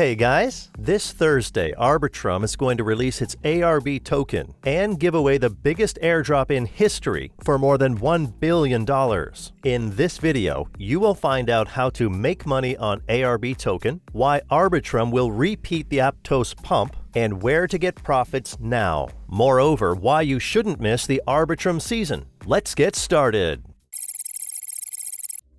Hey guys, this Thursday, Arbitrum is going to release its ARB token and give away the biggest airdrop in history for more than $1 billion. In this video, you will find out how to make money on ARB token, why Arbitrum will repeat the Aptos pump, and where to get profits now. Moreover, why you shouldn't miss the Arbitrum season. Let's get started.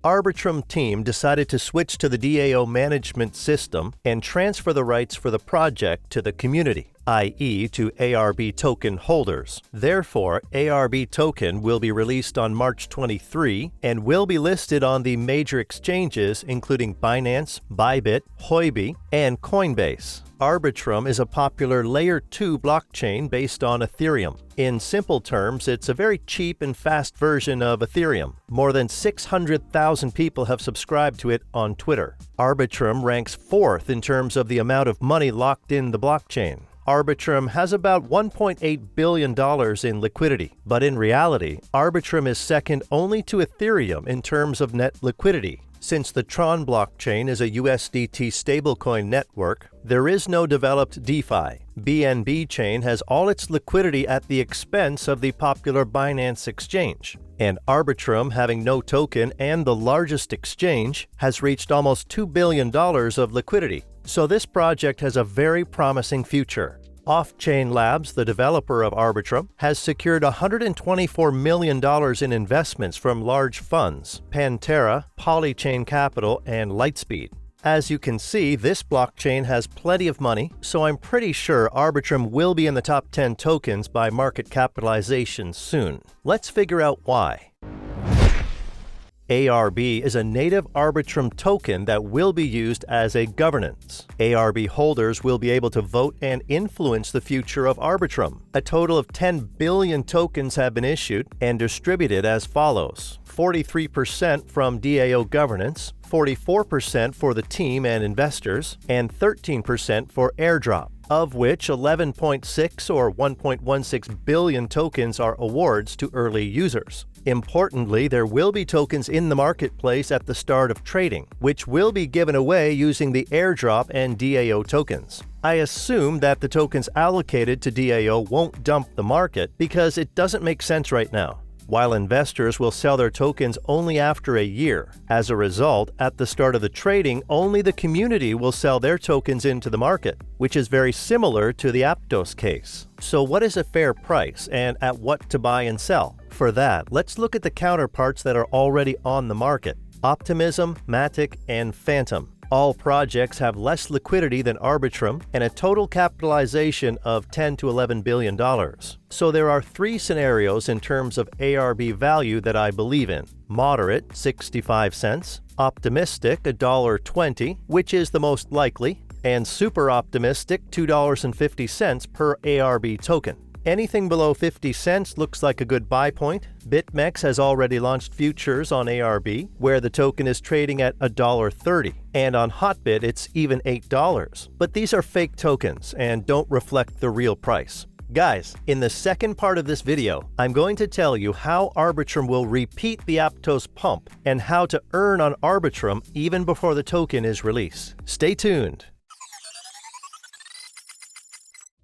Arbitrum team decided to switch to the DAO management system and transfer the rights for the project to the community, i.e. to ARB token holders. Therefore, ARB token will be released on March 23 and will be listed on the major exchanges including Binance, Bybit, Huobi, and Coinbase. Arbitrum is a popular Layer 2 blockchain based on Ethereum. In simple terms, it's a very cheap and fast version of Ethereum. More than 600,000 people have subscribed to it on Twitter. Arbitrum ranks 4th in terms of the amount of money locked in the blockchain. Arbitrum has about $1.8 billion in liquidity, but in reality, Arbitrum is second only to Ethereum in terms of net liquidity. Since the Tron blockchain is a USDT stablecoin network, there is no developed DeFi. BNB chain has all its liquidity at the expense of the popular Binance exchange. And Arbitrum, having no token and the largest exchange, has reached almost $2 billion of liquidity. So this project has a very promising future. Off-Chain Labs, the developer of Arbitrum, has secured $124 million in investments from large funds, Pantera, Polychain Capital, and Lightspeed. As you can see, this blockchain has plenty of money, so I'm pretty sure Arbitrum will be in the top 10 tokens by market capitalization soon. Let's figure out why. ARB is a native Arbitrum token that will be used as a governance. ARB holders will be able to vote and influence the future of Arbitrum. A total of 10 billion tokens have been issued and distributed as follows: 43% from DAO governance, 44% for the team and investors, and 13% for airdrop, of which 11.6 or 1.16 billion tokens are awards to early users. Importantly, there will be tokens in the marketplace at the start of trading, which will be given away using the airdrop and DAO tokens. I assume that the tokens allocated to DAO won't dump the market because it doesn't make sense right now, while investors will sell their tokens only after a year. As a result, at the start of the trading, only the community will sell their tokens into the market, which is very similar to the Aptos case. So what is a fair price and at what to buy and sell? For that, let's look at the counterparts that are already on the market: Optimism, Matic, and Phantom. All projects have less liquidity than Arbitrum and a total capitalization of $10 to $11 billion. So there are three scenarios in terms of ARB value that I believe in: moderate, 65 cents, optimistic, $1.20, which is the most likely, and super optimistic, $2.50 per ARB token. Anything below 50 cents looks like a good buy point. BitMEX has already launched futures on ARB, where the token is trading at $1.30, and on Hotbit it's even $8. But these are fake tokens and don't reflect the real price. Guys, in the second part of this video, I'm going to tell you how Arbitrum will repeat the Aptos pump and how to earn on Arbitrum even before the token is released. Stay tuned.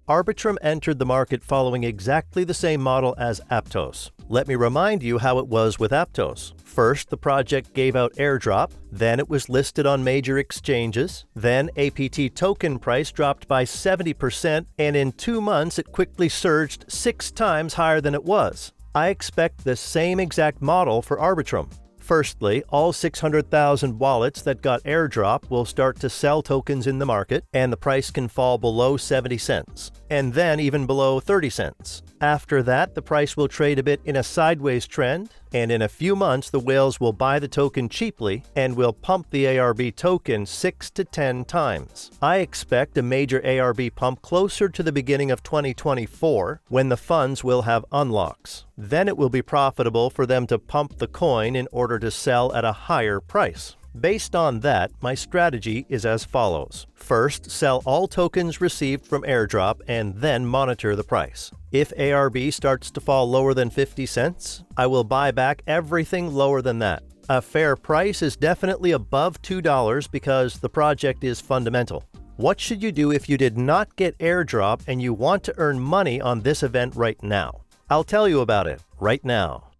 Arbitrum entered the market following exactly the same model as Aptos. Let me remind you how it was with Aptos. First, the project gave out airdrop, then it was listed on major exchanges, then APT token price dropped by 70%, and in 2 months it quickly surged 6 times higher than it was. I expect the same exact model for Arbitrum. Firstly, all 600,000 wallets that got airdrop will start to sell tokens in the market, and the price can fall below 70 cents, and then even below 30 cents. After that, the price will trade a bit in a sideways trend, and in a few months the whales will buy the token cheaply and will pump the ARB token 6 to 10 times. I expect a major ARB pump closer to the beginning of 2024 when the funds will have unlocks. Then it will be profitable for them to pump the coin in order to sell at a higher price. Based on that, my strategy is as follows. First, sell all tokens received from airdrop and then monitor the price. If ARB starts to fall lower than 50 cents, I will buy back everything lower than that. A fair price is definitely above $2 because the project is fundamental. What should you do if you did not get airdrop and you want to earn money on this event right now? I'll tell you about it right now.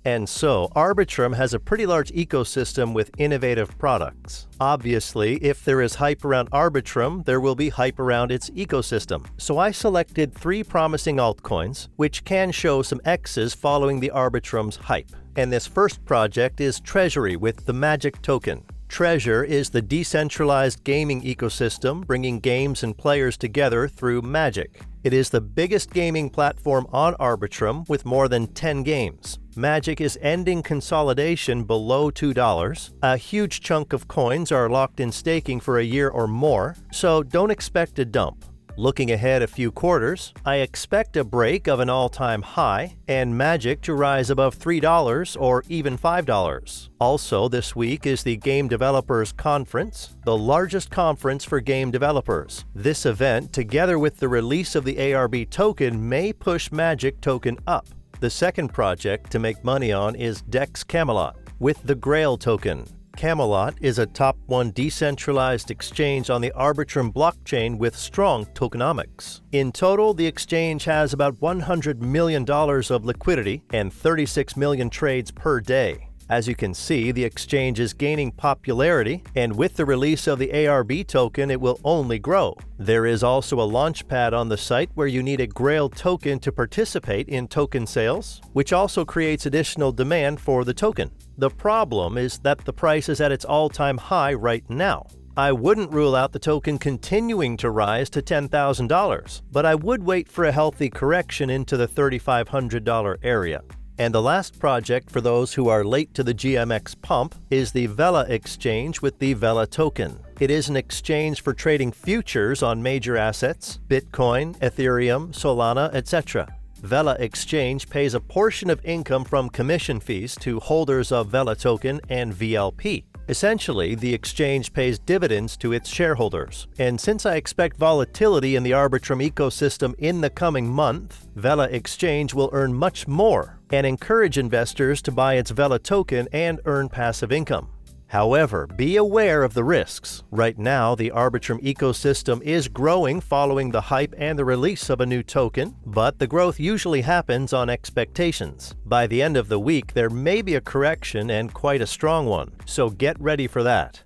And so, Arbitrum has a pretty large ecosystem with innovative products. Obviously, if there is hype around Arbitrum, there will be hype around its ecosystem. So I selected 3 promising altcoins, which can show some X's following the Arbitrum's hype. And this first project is Treasury with the Magic token. Treasure is the decentralized gaming ecosystem bringing games and players together through Magic. It is the biggest gaming platform on Arbitrum with more than 10 games. Magic is ending consolidation below $2. A huge chunk of coins are locked in staking for a year or more, so don't expect a dump. Looking ahead a few quarters, I expect a break of an all-time high and Magic to rise above $3 or even $5. Also this week is the Game Developers Conference, the largest conference for game developers. This event, together with the release of the ARB token, may push Magic token up. The second project to make money on is DEX Camelot with the Grail token. Camelot is a top 1 decentralized exchange on the Arbitrum blockchain with strong tokenomics. In total, the exchange has about $100 million of liquidity and 36 million trades per day. As you can see, the exchange is gaining popularity, and with the release of the ARB token, it will only grow. There is also a launchpad on the site where you need a Grail token to participate in token sales, which also creates additional demand for the token. The problem is that the price is at its all-time high right now. I wouldn't rule out the token continuing to rise to $10,000, but I would wait for a healthy correction into the $3,500 area. And the last project for those who are late to the GMX pump is the Vela exchange with the Vela token. It is an exchange for trading futures on major assets, Bitcoin, Ethereum, Solana, etc. Vela exchange pays a portion of income from commission fees to holders of Vela token and VLP. Essentially, the exchange pays dividends to its shareholders. And since I expect volatility in the Arbitrum ecosystem in the coming month, Vela exchange will earn much more and encourage investors to buy its Vela token and earn passive income. However, be aware of the risks. Right now, the Arbitrum ecosystem is growing following the hype and the release of a new token, but the growth usually happens on expectations. By the end of the week, there may be a correction and quite a strong one, so get ready for that.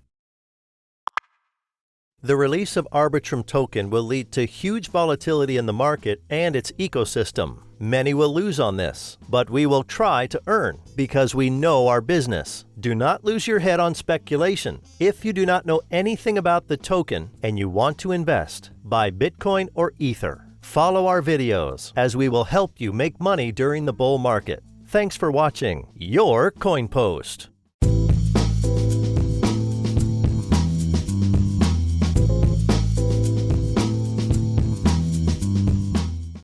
The release of Arbitrum token will lead to huge volatility in the market and its ecosystem. Many will lose on this, but we will try to earn because we know our business. Do not lose your head on speculation. If you do not know anything about the token and you want to invest, buy Bitcoin or Ether. Follow our videos as we will help you make money during the bull market. Thanks for watching your Coin Post.